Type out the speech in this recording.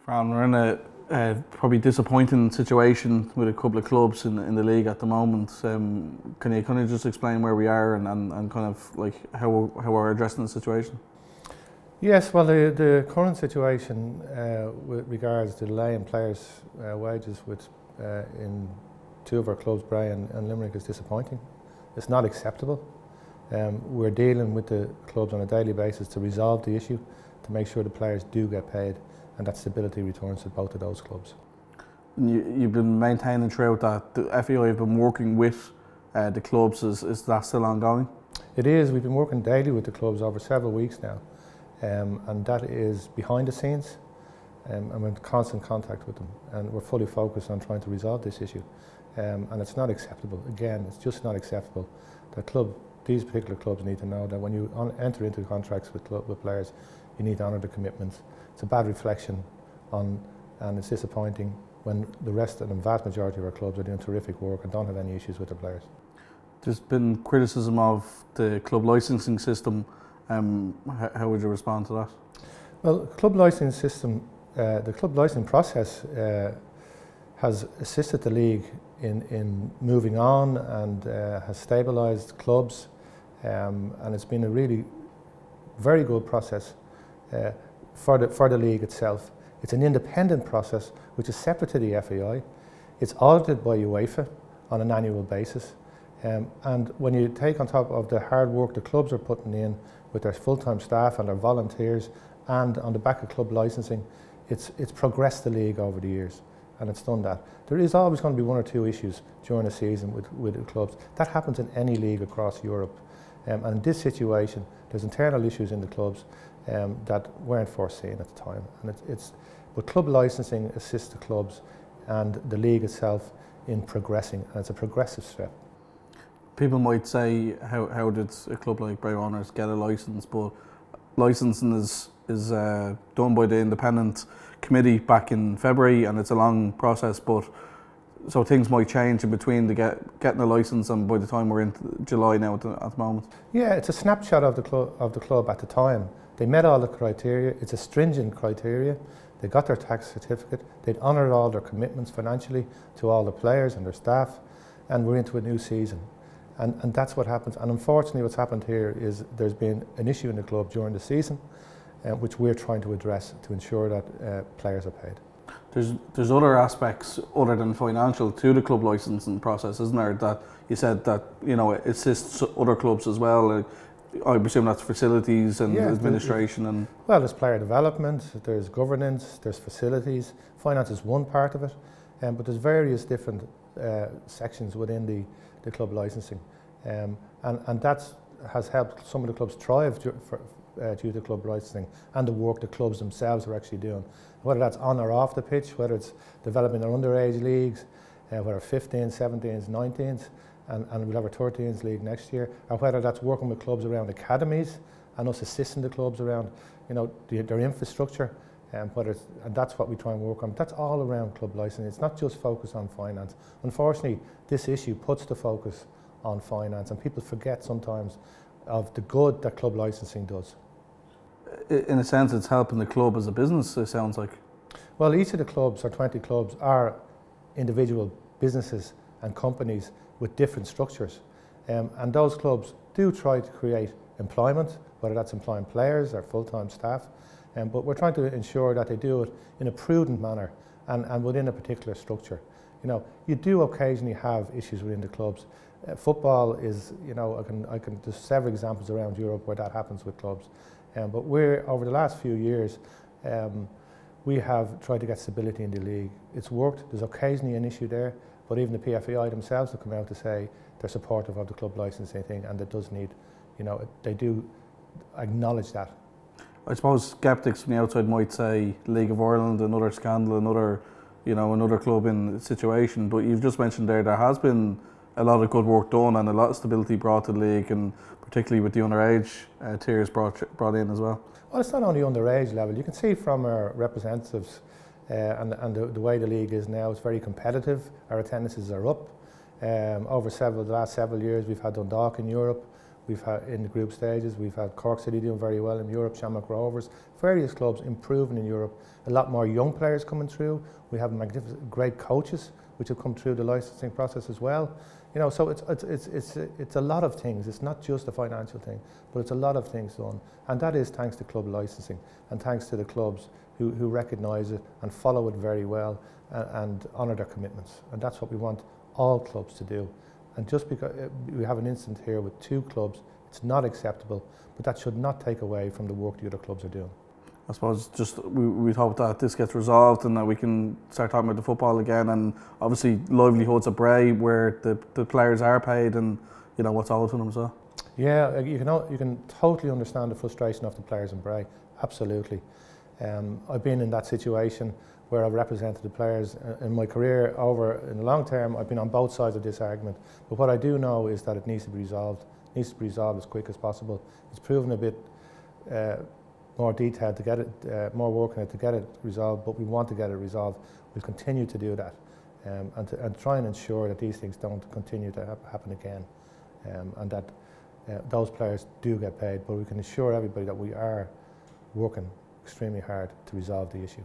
Fran, we're in a probably disappointing situation with a couple of clubs in the league at the moment. Can you kind of just explain where we are and kind of like how we're addressing the situation? Yes, well, the current situation with regards to delay in players' wages in two of our clubs, Bray and Limerick, is disappointing. It's not acceptable. We're dealing with the clubs on a daily basis to resolve the issue, to make sure the players do get paid and that stability returns to both of those clubs. You've been maintaining throughout that the FAI have been working with the clubs. Is that still ongoing? It is. We've been working daily with the clubs over several weeks now, and that is behind the scenes, and we're in constant contact with them, and we're fully focused on trying to resolve this issue. And it's not acceptable. Again, it's just not acceptable that these particular clubs need to know that when you enter into contracts with players, you need to honour the commitments. It's a bad reflection and it's disappointing when the rest and the vast majority of our clubs are doing terrific work and don't have any issues with their players. There's been criticism of the club licensing system. How would you respond to that? Well, the club licensing system, the club licensing process has assisted the league in moving on and has stabilised clubs, and it's been a really very good process for the league itself. It's an independent process which is separate to the FAI. It's audited by UEFA on an annual basis, and when you take on top of the hard work the clubs are putting in with their full-time staff and their volunteers, and on the back of club licensing, it's progressed the league over the years, and it's done that. There is always going to be one or two issues during the season with the clubs. That happens in any league across Europe, and in this situation there's internal issues in the clubs that weren't foreseen at the time, and but club licensing assists the clubs and the league itself in progressing, and it's a progressive step. People might say, how did a club like Bray Wanderers get a licence? But licensing is done by the independent committee back in February, and it's a long process. But so things might change in between getting a licence, and by the time we're in July now at the moment. Yeah, it's a snapshot of the club at the time. They met all the criteria. It's a stringent criteria. They got their tax certificate. They'd honoured all their commitments financially to all the players and their staff, and we're into a new season. And that's what happens. And unfortunately, what's happened here is there's been an issue in the club during the season, which we're trying to address to ensure that players are paid. There's other aspects other than financial to the club licensing process, isn't there? That you said that it assists other clubs as well. I presume that's facilities and administration well, there's player development, there's governance, there's facilities. Finance is one part of it, but there's various different sections within the club licensing, and that has helped some of the clubs thrive due to club licensing and the work the clubs themselves are actually doing. Whether that's on or off the pitch, whether it's developing their underage leagues, whether 15s, 17s, 19s, and we'll have a 13s league next year, or whether that's working with clubs around academies and us assisting the clubs around their infrastructure, and that's what we try and work on. That's all around club licensing. It's not just focused on finance. Unfortunately, this issue puts the focus on finance, and people forget sometimes of the good that club licensing does. In a sense, it's helping the club as a business, it sounds like. Well, each of the clubs, or 20 clubs, are individual businesses and companies with different structures, and those clubs do try to create employment, whether that's employing players or full-time staff, but we're trying to ensure that they do it in a prudent manner and within a particular structure. You do occasionally have issues within the clubs. Football is, there's several examples around Europe where that happens with clubs, but over the last few years, we have tried to get stability in the league. It's worked. There's occasionally an issue there, but even the PFAI themselves have come out to say they're supportive of the club licensing thing, and it does need, they do acknowledge that. I suppose skeptics from the outside might say League of Ireland, another scandal, another club in the situation, but you've just mentioned there has been a lot of good work done and a lot of stability brought to the league, and particularly with the underage tiers brought in as well. Well, it's not only underage level. You can see from our representatives and the way the league is now, it's very competitive. Our attendances are up. Over the last several years, we've had Dundalk in Europe, We've had in the group stages, we've had Cork City doing very well in Europe, Shamrock Rovers, various clubs improving in Europe. A lot more young players coming through. We have magnificent, great coaches which have come through the licensing process as well. You know, so it's a lot of things. It's not just a financial thing, but it's a lot of things done, and that is thanks to club licensing and thanks to the clubs who recognise it and follow it very well and honour their commitments. And that's what we want all clubs to do. And just because we have an incident here with 2 clubs, it's not acceptable, but that should not take away from the work the other clubs are doing. I suppose just we'd hope that this gets resolved and that we can start talking about the football again, and obviously livelihoods at Bray where the players are paid and you know what's owed to them as well. Yeah, you can totally understand the frustration of the players in Bray, absolutely. I've been in that situation where I've represented the players in my career in the long term. I've been on both sides of this argument, but what I do know is that it needs to be resolved. It needs to be resolved as quick as possible. It's proven a bit more detailed to get it, more work on it to get it resolved, but we want to get it resolved. We'll continue to do that and try and ensure that these things don't continue to happen again, and that those players do get paid, but we can assure everybody that we are working extremely hard to resolve the issue.